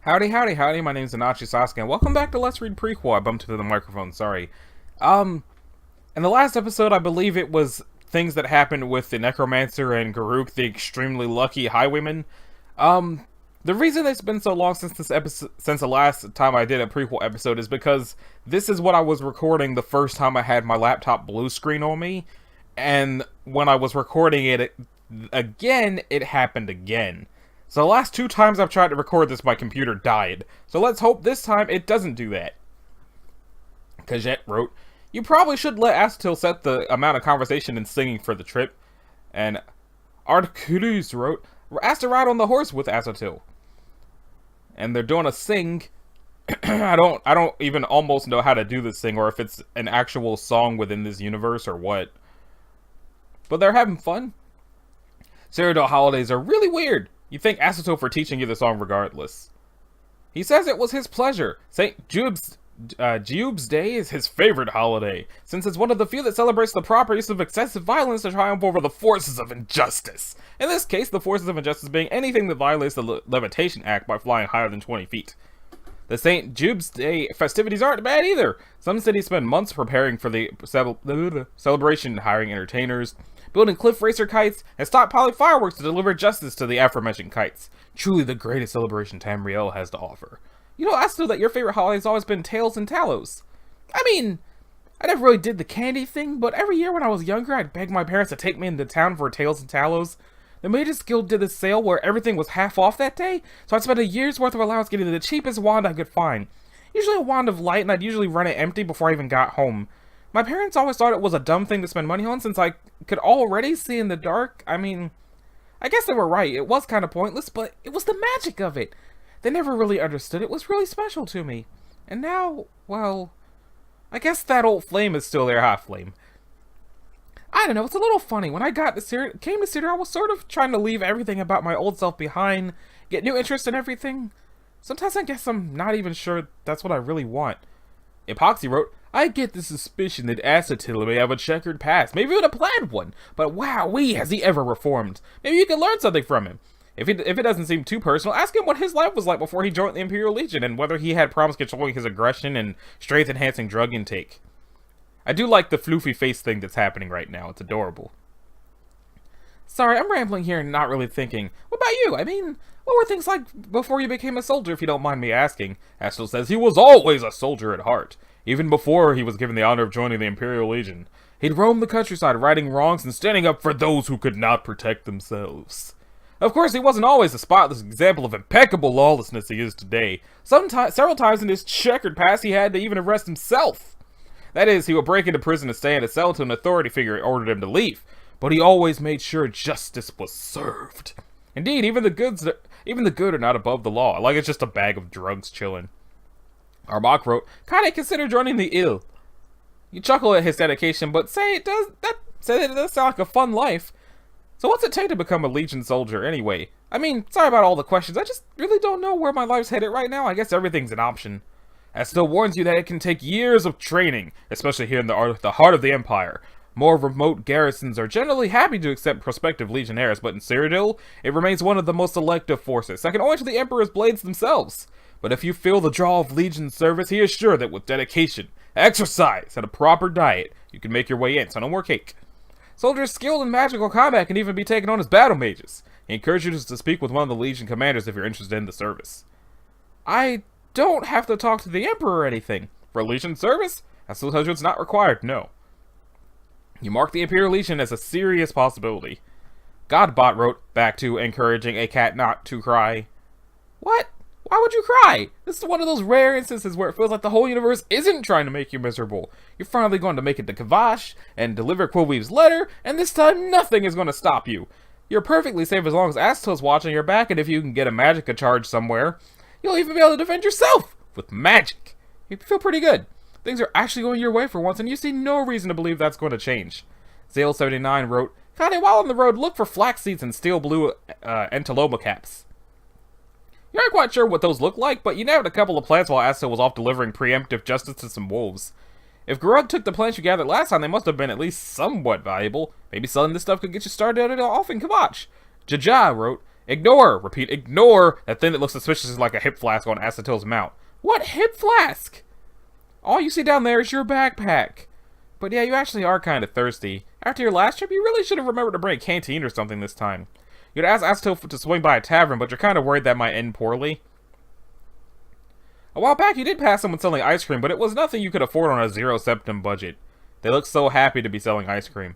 Howdy, howdy, howdy, my name's Anachi Sasuke, and welcome back to Let's Read Prequel. I bumped into the microphone, sorry. In the last episode, I believe it was things that happened with the Necromancer and Garuk, the extremely lucky highwayman. The reason it's been so long since since the last time I did a prequel episode is because this is what I was recording the first time I had my laptop blue screen on me, and when I was recording it again, it happened again. So the last two times I've tried to record this, my computer died. So let's hope this time it doesn't do that. Kvatch wrote, "You probably should let Astatil set the amount of conversation and singing for the trip." And Arcturus wrote, "Asked to ride on the horse with Astatil." And they're doing a sing. I don't even almost know how to do this thing, or if it's an actual song within this universe or what. But they're having fun. Cyrodiil holidays are really weird. You thank Astatil for teaching you the song regardless. He says it was his pleasure. St. Jube's Day is his favorite holiday, since it's one of the few that celebrates the proper use of excessive violence to triumph over the forces of injustice. In this case, the forces of injustice being anything that violates the Levitation Act by flying higher than 20 feet. The St. Jube's Day festivities aren't bad either. Some cities spend months preparing for the celebration, hiring entertainers, building cliff racer kites, and stockpiling fireworks to deliver justice to the aforementioned kites. Truly the greatest celebration Tamriel has to offer. You know, I know that your favorite holiday has always been Tails and Talos. I mean, I never really did the candy thing, but every year when I was younger, I'd beg my parents to take me into town for Tails and Talos. The Mages Guild did a sale where everything was half off that day, so I'd spend a year's worth of allowance getting the cheapest wand I could find. Usually a wand of light, and I'd usually run it empty before I even got home. My parents always thought it was a dumb thing to spend money on since I could already see in the dark. I mean, I guess they were right. It was kind of pointless, but it was the magic of it. They never really understood it was really special to me. And now, well, I guess that old flame is still there, half flame. I don't know, it's a little funny. When I came to Cedar, I was sort of trying to leave everything about my old self behind, get new interest in everything. Sometimes I guess I'm not even sure that's what I really want. Epoxy wrote, "I get the suspicion that Astatil may have a checkered past, maybe even a planned one, but wowee, has he ever reformed? Maybe you can learn something from him. If it doesn't seem too personal, ask him what his life was like before he joined the Imperial Legion and whether he had problems controlling his aggression and strength-enhancing drug intake." I do like the floofy face thing that's happening right now. It's adorable. Sorry, I'm rambling here and not really thinking. What about you? I mean, what were things like before you became a soldier, if you don't mind me asking? Astel says he was always a soldier at heart, even before he was given the honor of joining the Imperial Legion. He'd roam the countryside righting wrongs and standing up for those who could not protect themselves. Of course, he wasn't always the spotless example of impeccable lawlessness he is today. Several times in his checkered past, he had to even arrest himself. That is, he would break into prison to stay in a cell till an authority figure ordered him to leave, but he always made sure justice was served. Indeed, even the good are not above the law, like it's just a bag of drugs chilling. Armok wrote, "Kinda consider joining the ill." You chuckle at his dedication, but say it does sound like a fun life. So what's it take to become a Legion soldier anyway? I mean, sorry about all the questions, I just really don't know where my life's headed right now. I guess everything's an option. Still warns you that it can take years of training, especially here in the heart of the Empire. More remote garrisons are generally happy to accept prospective legionnaires, but in Cyrodiil, it remains one of the most selective forces, second only to the Emperor's blades themselves. But if you feel the draw of Legion service, he is sure that with dedication, exercise, and a proper diet, you can make your way in, so no more cake. Soldiers skilled in magical combat can even be taken on as battle mages. He encourages you to speak with one of the Legion commanders if you're interested in the service. I don't have to talk to the Emperor or anything. For Legion service, I still tell you it's not required, no. You mark the Imperial Legion as a serious possibility. Godbot wrote back to encouraging a cat not to cry. What? Why would you cry? This is one of those rare instances where it feels like the whole universe isn't trying to make you miserable. You're finally going to make it to Kvatch and deliver Quillweave's letter, and this time nothing is going to stop you. You're perfectly safe as long as Astil's watching your back, and if you can get a magicka charge somewhere, you'll even be able to defend yourself with magic. You feel pretty good. Things are actually going your way for once, and you see no reason to believe that's going to change. Zale79 wrote, "Katia, while on the road, look for flax seeds and steel blue antelope caps." You aren't quite sure what those look like, but you nabbed a couple of plants while Astil was off delivering preemptive justice to some wolves. If Garug took the plants you gathered last time, they must have been at least somewhat valuable. Maybe selling this stuff could get you started off in Kvatch. Jaja wrote, Ignore! Repeat, ignore! That thing that looks suspiciously like a hip flask on Acetil's mount. What hip flask? All you see down there is your backpack. But yeah, you actually are kind of thirsty. After your last trip, you really should have remembered to bring a canteen or something this time. You'd ask Acetil to swing by a tavern, but you're kind of worried that might end poorly. A while back, you did pass someone selling ice cream, but it was nothing you could afford on a 0 septim budget. They looked so happy to be selling ice cream.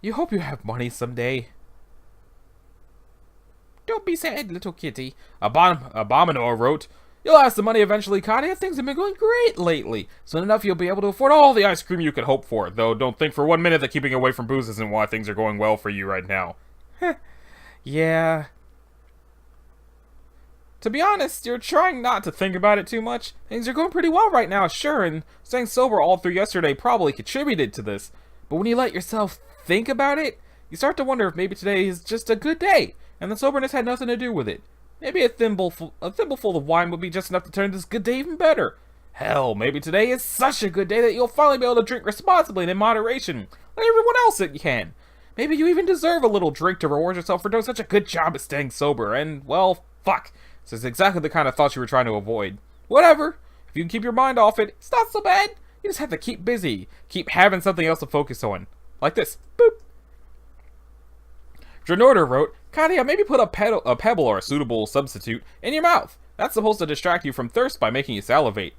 You hope you have money someday. Don't be sad, little kitty. Abominor wrote, you'll have some money eventually, Katia. Things have been going great lately. Soon enough, you'll be able to afford all the ice cream you could hope for. Though, don't think for 1 minute that keeping away from booze isn't why things are going well for you right now. Yeah. To be honest, you're trying not to think about it too much. Things are going pretty well right now, sure, and staying sober all through yesterday probably contributed to this. But when you let yourself think about it, you start to wonder if maybe today is just a good day, and the soberness had nothing to do with it. Maybe a thimbleful of wine would be just enough to turn this good day even better. Hell, maybe today is such a good day that you'll finally be able to drink responsibly and in moderation, like everyone else that you can. Maybe you even deserve a little drink to reward yourself for doing such a good job at staying sober, and, well, fuck. This is exactly the kind of thoughts you were trying to avoid. Whatever. If you can keep your mind off it, it's not so bad. You just have to keep busy. Keep having something else to focus on. Like this. Boop. Dranorder wrote, Katia, maybe put a pebble or a suitable substitute in your mouth. That's supposed to distract you from thirst by making you salivate.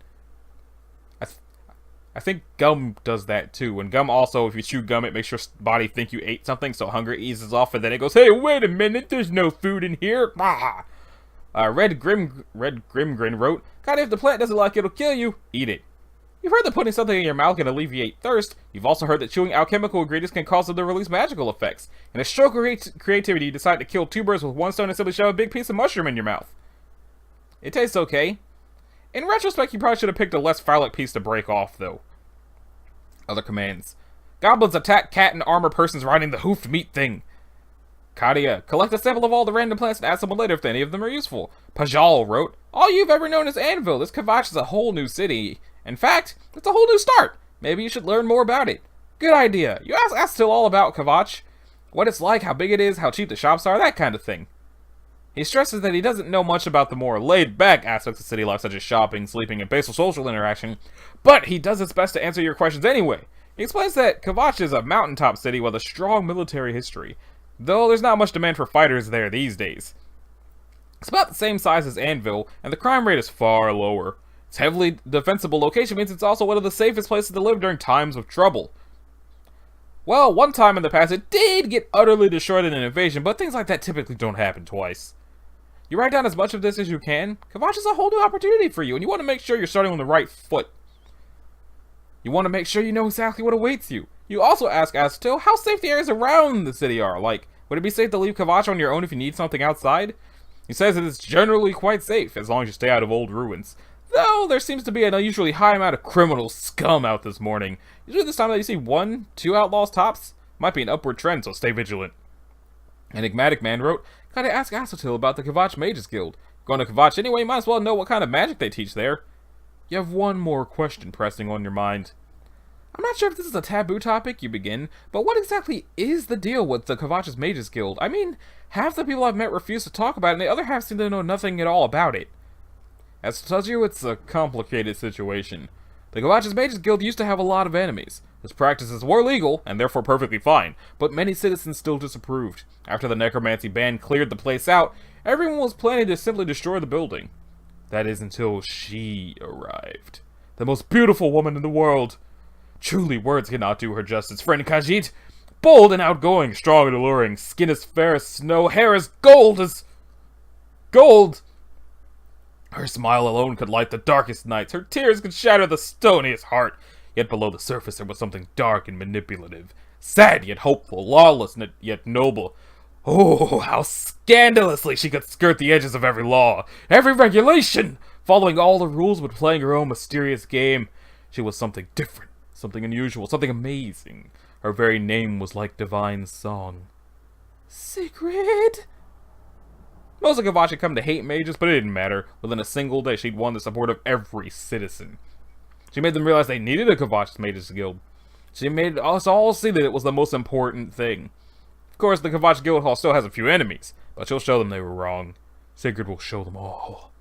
I think gum does that too. And gum also, if you chew gum, it makes your body think you ate something, so hunger eases off, and then it goes, hey, wait a minute, there's no food in here. Ah. Red Grimgrin wrote, Katia, if the plant doesn't like it'll kill you, eat it. You've heard that putting something in your mouth can alleviate thirst. You've also heard that chewing alchemical ingredients can cause them to release magical effects. In a stroke of creativity, you decide to kill 2 birds with 1 stone and simply shove a big piece of mushroom in your mouth. It tastes okay. In retrospect, you probably should have picked a less phallic piece to break off, though. Other commands. Goblins attack cat and armor persons riding the hoofed meat thing. Katia, collect a sample of all the random plants and ask someone later if any of them are useful. Pajal wrote, all you've ever known is Anvil. This Kvatch is a whole new city. In fact, it's a whole new start. Maybe you should learn more about it. Good idea. You ask still all about Kvatch. What it's like, how big it is, how cheap the shops are, that kind of thing. He stresses that he doesn't know much about the more laid-back aspects of city life, such as shopping, sleeping, and basic social interaction, but he does his best to answer your questions anyway. He explains that Kvatch is a mountaintop city with a strong military history, though there's not much demand for fighters there these days. It's about the same size as Anvil, and the crime rate is far lower. Its heavily defensible location means it's also one of the safest places to live during times of trouble. Well, one time in the past it did get utterly destroyed in an invasion, but things like that typically don't happen twice. You write down as much of this as you can. Kvatch is a whole new opportunity for you, and you want to make sure you're starting on the right foot. You want to make sure you know exactly what awaits you. You also ask Acetil how safe the areas around the city are. Like, would it be safe to leave Kvatch on your own if you need something outside? He says that it's generally quite safe, as long as you stay out of old ruins. Though, there seems to be an unusually high amount of criminal scum out this morning. Usually this time that you see 1, 2 outlaws tops. Might be an upward trend, so stay vigilant. Enigmatic Man wrote, Gotta ask Acetil about the Kvatch Mages Guild. Going to Kvatch anyway, might as well know what kind of magic they teach there. You have one more question pressing on your mind. I'm not sure if this is a taboo topic, you begin, but what exactly is the deal with the Kvatch's Mages Guild? I mean, half the people I've met refuse to talk about it, and the other half seem to know nothing at all about it. As it tells you, it's a complicated situation. The Kvatch's Mages Guild used to have a lot of enemies. Its practices were legal, and therefore perfectly fine, but many citizens still disapproved. After the necromancy ban cleared the place out, everyone was planning to simply destroy the building. That is until she arrived. The most beautiful woman in the world. Truly, words cannot do her justice, friend Khajiit. Bold and outgoing, strong and alluring, skin as fair as snow, hair as gold as... gold! Her smile alone could light the darkest nights, her tears could shatter the stoniest heart. Yet below the surface there was something dark and manipulative. Sad yet hopeful, lawless yet noble. Oh, how scandalously she could skirt the edges of every law, every regulation, following all the rules but playing her own mysterious game. She was something different, something unusual, something amazing. Her very name was like divine song. Secret? Most of Kvatch had come to hate mages, but it didn't matter. Within a single day, she'd won the support of every citizen. She made them realize they needed a Kvatch Mages Guild. She made us all see that it was the most important thing. course, the Kvatch Guildhall still has a few enemies, but she'll show them they were wrong. Sigrid will show them all.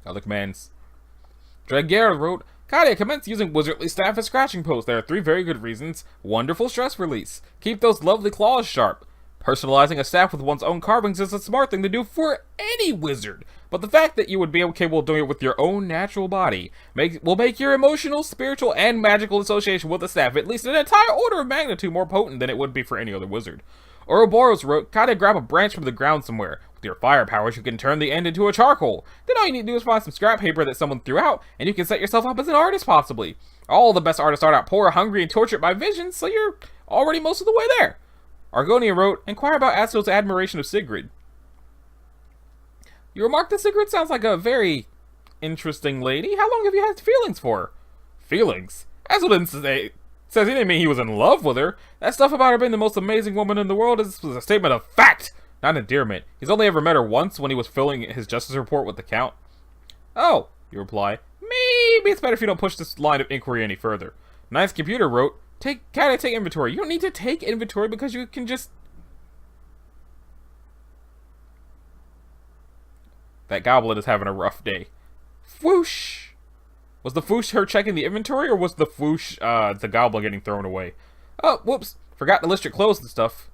Other commands. Dragier wrote, Katia, commence using wizardly staff as scratching posts. There are 3 very good reasons. Wonderful stress release. Keep those lovely claws sharp. Personalizing a staff with one's own carvings is a smart thing to do for any wizard. But the fact that you would be capable of doing it with your own natural body will make your emotional, spiritual, and magical association with the staff at least an entire order of magnitude more potent than it would be for any other wizard. Ouroboros wrote, Katia, grab a branch from the ground somewhere. With your fire powers, you can turn the end into a charcoal. Then all you need to do is find some scrap paper that someone threw out, and you can set yourself up as an artist, possibly. All the best artists start out poor, hungry, and tortured by visions, so you're already most of the way there. Argonia wrote, inquire about Asto's admiration of Sigrid. You remarked that Sigrid sounds like a very interesting lady. How long have you had feelings for her? Feelings? Asto didn't say... Says he didn't mean he was in love with her. That stuff about her being the most amazing woman in the world was a statement of fact, not endearment. He's only ever met her once when he was filling his justice report with the Count. Oh, you reply. Maybe it's better if you don't push this line of inquiry any further. Ninth Computer wrote, Katia, take inventory. You don't need to take inventory because you can just... That goblin is having a rough day. Whoosh! Was the foosh her checking the inventory, or was the foosh, the goblin getting thrown away? Oh, whoops. Forgot to list your clothes and stuff.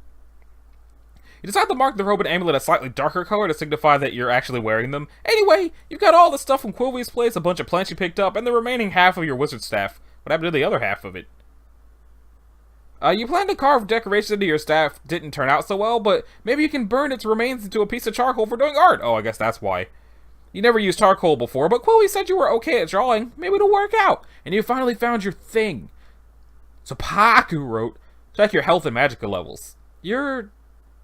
You decide to mark the robe and amulet a slightly darker color to signify that you're actually wearing them. Anyway, you've got all the stuff from Quilvy's place, a bunch of plants you picked up, and the remaining half of your wizard staff. What happened to the other half of it? You planned to carve decorations into your staff. Didn't turn out so well, but maybe you can burn its remains into a piece of charcoal for doing art. Oh, I guess that's why. You never used charcoal before, but Quilly said you were okay at drawing. Maybe it'll work out. And you finally found your thing. So Paku wrote, check your health and magicka levels. You're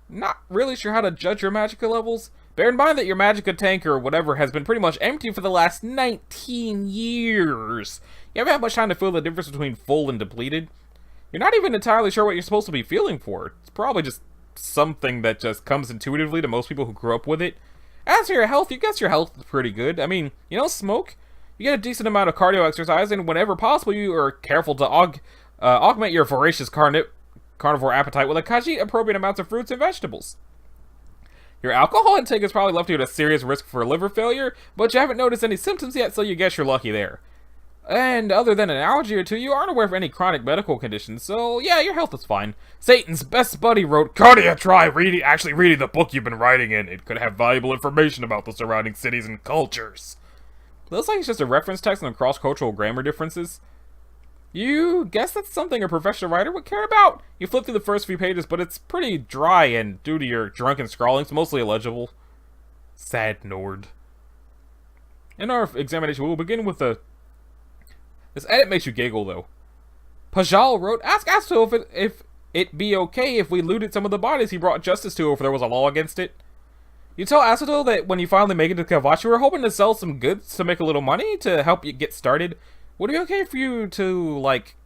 not really sure how to judge your magicka levels? Bear in mind that your magicka tank or whatever has been pretty much empty for the last 19 years. You haven't had much time to feel the difference between full and depleted. You're not even entirely sure what you're supposed to be feeling for. It's probably just something that just comes intuitively to most people who grew up with it. As for your health, you guess your health is pretty good. I mean, you don't smoke. You get a decent amount of cardio exercise, and whenever possible, you are careful to augment your voracious carnivore appetite with appropriate amounts of fruits and vegetables. Your alcohol intake has probably left you at a serious risk for liver failure, but you haven't noticed any symptoms yet, so you guess you're lucky there. And other than an allergy or two, you aren't aware of any chronic medical conditions, so yeah, your health is fine. Satan's best buddy wrote, Katia, try actually reading the book you've been writing in. It could have valuable information about the surrounding cities and cultures. Looks like it's just a reference text on cross-cultural grammar differences. You guess that's something a professional writer would care about? You flip through the first few pages, but it's pretty dry and, due to your drunken scrawling, it's mostly illegible. Sad Nord. In our examination, we will begin with the... This edit makes you giggle, though. Pajal wrote, ask Asto if it'd be okay if we looted some of the bodies he brought justice to if there was a law against it. You tell Asto that when you finally make it to Kvatch, you were hoping to sell some goods to make a little money to help you get started. Would it be okay for you to, like,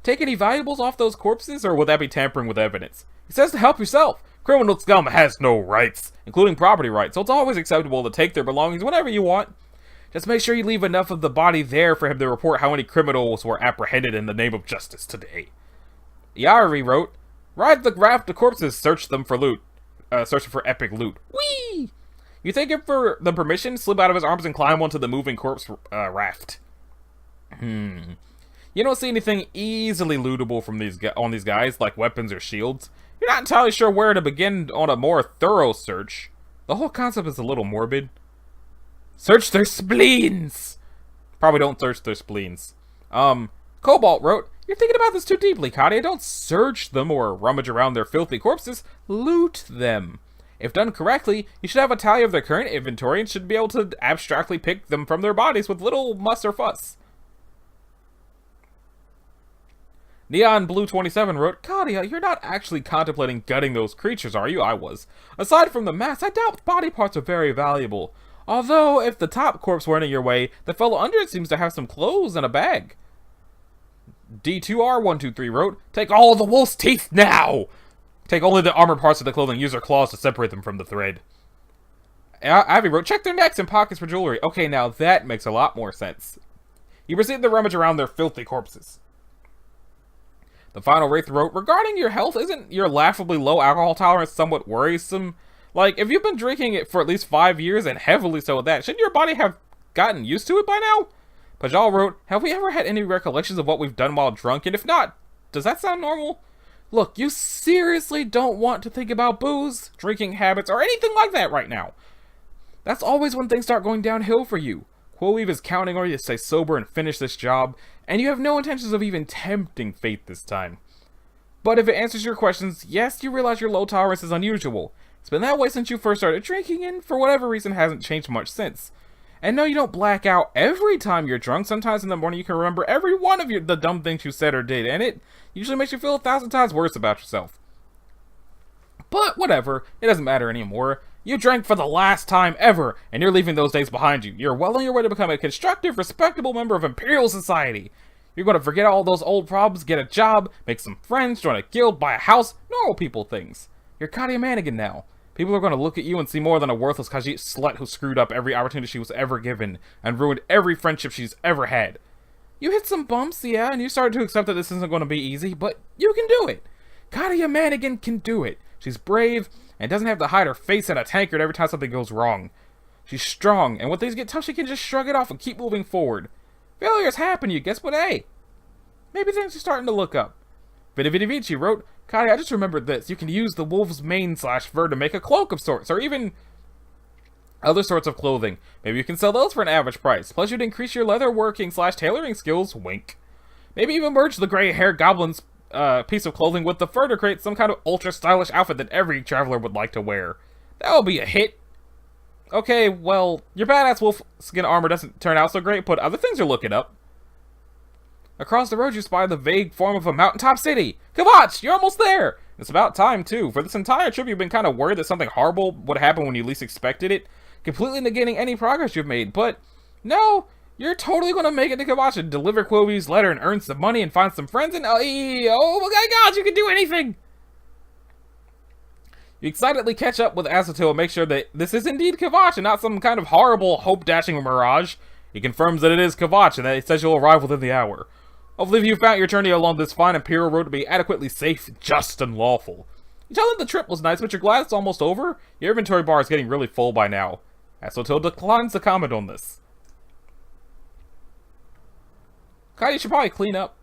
take any valuables off those corpses, or would that be tampering with evidence? He says to help yourself. Criminal scum has no rights, including property rights, so it's always acceptable to take their belongings whenever you want. Just make sure you leave enough of the body there for him to report how many criminals were apprehended in the name of justice today. Yari wrote, ride the raft to corpses, search them for loot. Searching for epic loot. Whee! You thank him for the permission, slip out of his arms and climb onto the moving corpse raft. You don't see anything easily lootable from these guys, like weapons or shields. You're not entirely sure where to begin on a more thorough search. The whole concept is a little morbid. Search their spleens! Probably don't search their spleens. Cobalt wrote, you're thinking about this too deeply, Katia. Don't search them or rummage around their filthy corpses. Loot them. If done correctly, you should have a tally of their current inventory and should be able to abstractly pick them from their bodies with little muss or fuss. Neon Blue 27 wrote, Katia, you're not actually contemplating gutting those creatures, are you? I was. Aside from the mass, I doubt body parts are very valuable. Although, if the top corpse weren't in your way, the fellow under it seems to have some clothes and a bag. D2R123 wrote, take all the wolf's teeth now! Take only the armor parts of the clothing, use your claws to separate them from the thread. Avi wrote, check their necks and pockets for jewelry. Okay, now that makes a lot more sense. You proceed to rummage around their filthy corpses. The final Wraith wrote, regarding your health, isn't your laughably low alcohol tolerance somewhat worrisome? Like, if you've been drinking it for at least 5 years, and heavily so at that, shouldn't your body have gotten used to it by now? Pajal wrote, have we ever had any recollections of what we've done while drunk? And if not, does that sound normal? Look, you seriously don't want to think about booze, drinking habits, or anything like that right now. That's always when things start going downhill for you. Quoweave is counting on you to stay sober and finish this job, and you have no intentions of even tempting fate this time. But if it answers your questions, yes, you realize your low tolerance is unusual. It's been that way since you first started drinking, and for whatever reason hasn't changed much since. And no, you don't black out every time you're drunk. Sometimes in the morning you can remember every one of the dumb things you said or did, and it usually makes you feel 1,000 times worse about yourself. But whatever, it doesn't matter anymore. You drank for the last time ever, and you're leaving those days behind you. You're well on your way to become a constructive, respectable member of Imperial Society. You're going to forget all those old problems, get a job, make some friends, join a guild, buy a house, normal people things. You're Katia Manigan now. People are going to look at you and see more than a worthless Khajiit slut who screwed up every opportunity she was ever given, and ruined every friendship she's ever had. You hit some bumps, yeah, and you started to accept that this isn't going to be easy, but you can do it. Katia Manigan can do it. She's brave, and doesn't have to hide her face in a tankard every time something goes wrong. She's strong, and when things get tough, she can just shrug it off and keep moving forward. Failures happen, you guess, but hey, maybe things are starting to look up. Vici wrote, Katia, I just remembered this. You can use the wolf's mane/fur to make a cloak of sorts, or even other sorts of clothing. Maybe you can sell those for an average price. Plus, you'd increase your leather working/tailoring skills. Wink. Maybe even merge the gray-haired goblin's piece of clothing with the fur to create some kind of ultra-stylish outfit that every traveler would like to wear. That'll be a hit. Okay, well, your badass wolf skin armor doesn't turn out so great, but other things are looking up. Across the road, you spy the vague form of a mountaintop city. Kvatch, you're almost there! It's about time, too. For this entire trip, you've been kind of worried that something horrible would happen when you least expected it, completely negating any progress you've made, but no, you're totally going to make it to Kvatch and deliver Quove's letter and earn some money and find some friends and oh my god, you can do anything! You excitedly catch up with Azotil and make sure that this is indeed Kvatch and not some kind of horrible, hope-dashing mirage. He confirms that it is Kvatch and that he says you'll arrive within the hour. Hopefully you found your journey along this fine Imperial road to be adequately safe, just, and lawful. You tell them the trip was nice, but you're glad it's almost over? Your inventory bar is getting really full by now. Azotil declines to comment on this. Katia should probably clean up.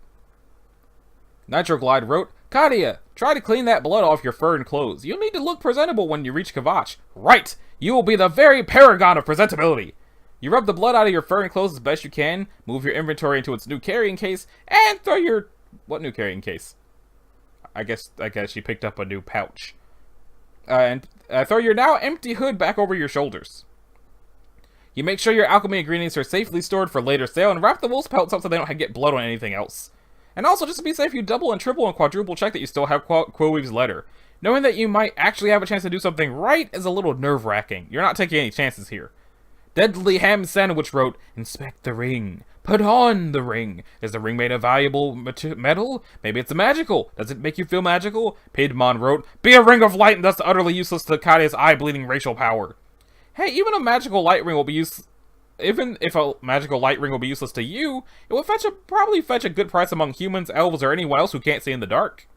Nitroglide wrote, Katia, try to clean that blood off your fur and clothes. You'll need to look presentable when you reach Kvatch. Right! You will be the very paragon of presentability! You rub the blood out of your fur and clothes as best you can, move your inventory into its new carrying case, and throw your... What new carrying case? I guess she picked up a new pouch. And throw your now empty hood back over your shoulders. You make sure your alchemy ingredients are safely stored for later sale, and wrap the wolf's pelts up so they don't get blood on anything else. And also, just to be safe, you double and triple and quadruple check that you still have Quoweve's letter. Knowing that you might actually have a chance to do something right is a little nerve-wracking. You're not taking any chances here. Deadly Ham Sandwich wrote, Inspect the ring. Put on the ring. Is the ring made of valuable metal? Maybe it's magical. Does it make you feel magical? Piedmon wrote, Be a ring of light and thus utterly useless to Katia's eye-bleeding racial power. Hey, even a magical light ring will be even if a magical light ring will be useless to you, it will probably fetch a good price among humans, elves, or anyone else who can't see in the dark.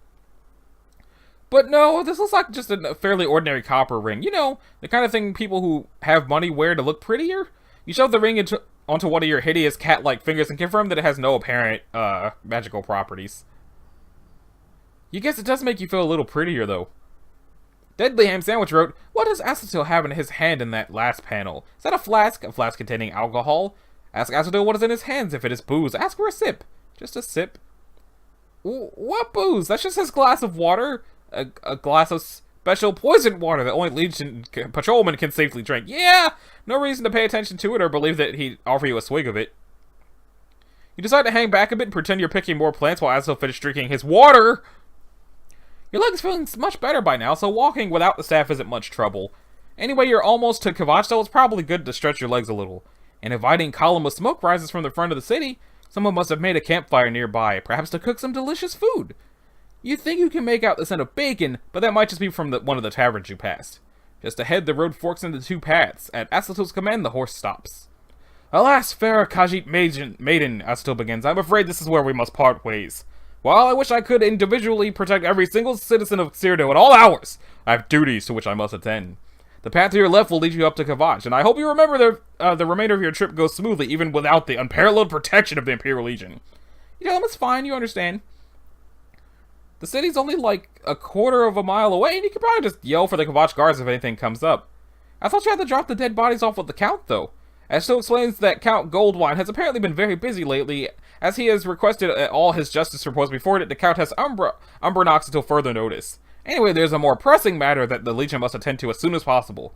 But no, this looks like just a fairly ordinary copper ring. You know, the kind of thing people who have money wear to look prettier. You shove the ring onto one of your hideous cat-like fingers and confirm that it has no apparent magical properties. You guess it does make you feel a little prettier, though. Deadly Ham Sandwich wrote, What does Azotil have in his hand in that last panel? Is that a flask? A flask containing alcohol? Ask Azotil what is in his hands. If it is booze, ask for a sip. Just a sip. What booze? That's just his glass of water. A glass of special poisoned water that only Legion patrolmen can safely drink. Yeah! No reason to pay attention to it or believe that he'd offer you a swig of it. You decide to hang back a bit and pretend you're picking more plants while Azotil finishes drinking his water! Your leg's feeling much better by now, so walking without the staff isn't much trouble. Anyway, you're almost to Kvatch, so it's probably good to stretch your legs a little. An inviting column of smoke rises from the front of the city. Someone must have made a campfire nearby, perhaps to cook some delicious food. You think you can make out the scent of bacon, but that might just be from one of the taverns you passed. Just ahead, the road forks into two paths. At Azotil's command, the horse stops. Alas, fair Khajiit maiden, Azotil begins, I'm afraid this is where we must part ways. While I wish I could individually protect every single citizen of Cyrodiil at all hours, I have duties to which I must attend. The path to your left will lead you up to Kvatch, and I hope you remember the remainder of your trip goes smoothly, even without the unparalleled protection of the Imperial Legion. You tell them it's fine, you understand. The city's only like a quarter of a mile away, and you could probably just yell for the Kvatch guards if anything comes up. I thought you had to drop the dead bodies off with the Count, though. As still explains that Count Goldwine has apparently been very busy lately, as he has requested all his justice reports be forwarded to Countess Umbranox until further notice. Anyway, there's a more pressing matter that the Legion must attend to as soon as possible.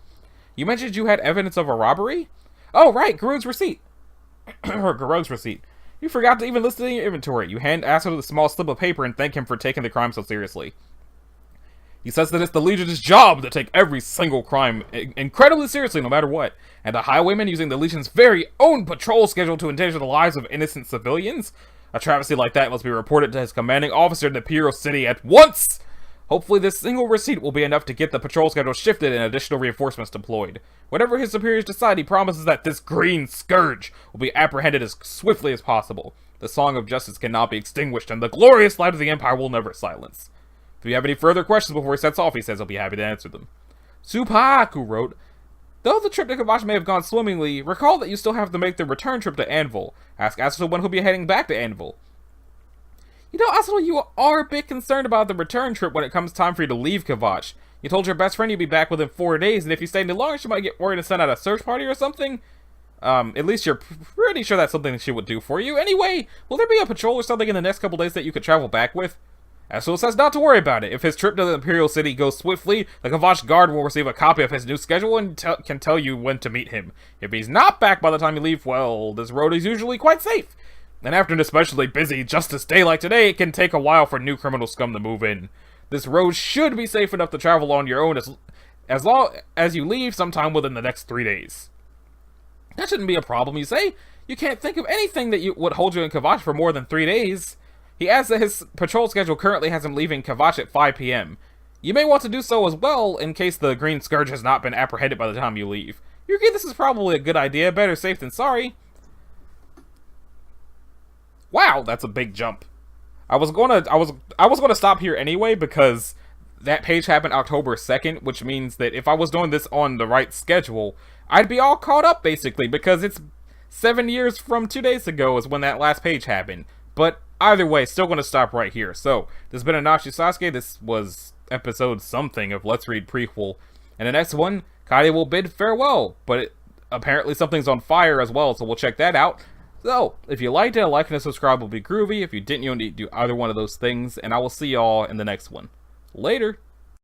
You mentioned you had evidence of a robbery? Oh, right, Garud's receipt. Or Garud's receipt. You forgot to even list it in your inventory. You hand Asshole a small slip of paper and thank him for taking the crime so seriously. He says that it's the Legion's job to take every single crime incredibly seriously, no matter what. And the highwaymen using the Legion's very own patrol schedule to endanger the lives of innocent civilians? A travesty like that must be reported to his commanding officer in the Imperial City at once! Hopefully this single receipt will be enough to get the patrol schedule shifted and additional reinforcements deployed. Whatever his superiors decide, he promises that this green scourge will be apprehended as swiftly as possible. The song of justice cannot be extinguished, and the glorious light of the Empire will never silence. If you have any further questions before he sets off, he says he'll be happy to answer them. Supaku wrote, though the trip to Kvatch may have gone swimmingly, recall that you still have to make the return trip to Anvil. Ask Asshole when he'll be heading back to Anvil. You know, Asshole, you are a bit concerned about the return trip when it comes time for you to leave Kvatch. You told your best friend you'd be back within 4 days, and if you stay any longer, she might get worried and send out a search party or something. At least you're pretty sure that's something that she would do for you. Anyway, will there be a patrol or something in the next couple days that you could travel back with? Asshole says not to worry about it. If his trip to the Imperial City goes swiftly, the Kvatch guard will receive a copy of his new schedule and can tell you when to meet him. If he's not back by the time you leave, well, this road is usually quite safe. And after an especially busy Justice Day like today, it can take a while for new criminal scum to move in. This road should be safe enough to travel on your own as long as you leave sometime within the next 3 days. That shouldn't be a problem, you say? You can't think of anything that would hold you in Kvatch for more than 3 days. He adds that his patrol schedule currently has him leaving Kvatch at 5 p.m. You may want to do so as well in case the Green Scourge has not been apprehended by the time you leave. You agree this is probably a good idea, better safe than sorry. Wow, that's a big jump. I was gonna stop here anyway because that page happened October 2nd, which means that if I was doing this on the right schedule, I'd be all caught up basically because it's 7 years from 2 days ago is when that last page happened. But either way, still gonna stop right here. So, this has been Anachi Sasuke. This was episode something of Let's Read Prequel. And the next one, Katia will bid farewell, but apparently something's on fire as well, so we'll check that out. So, if you liked it, a like and a subscribe will be groovy. If you didn't, you don't need to do either one of those things, and I will see y'all in the next one. Later!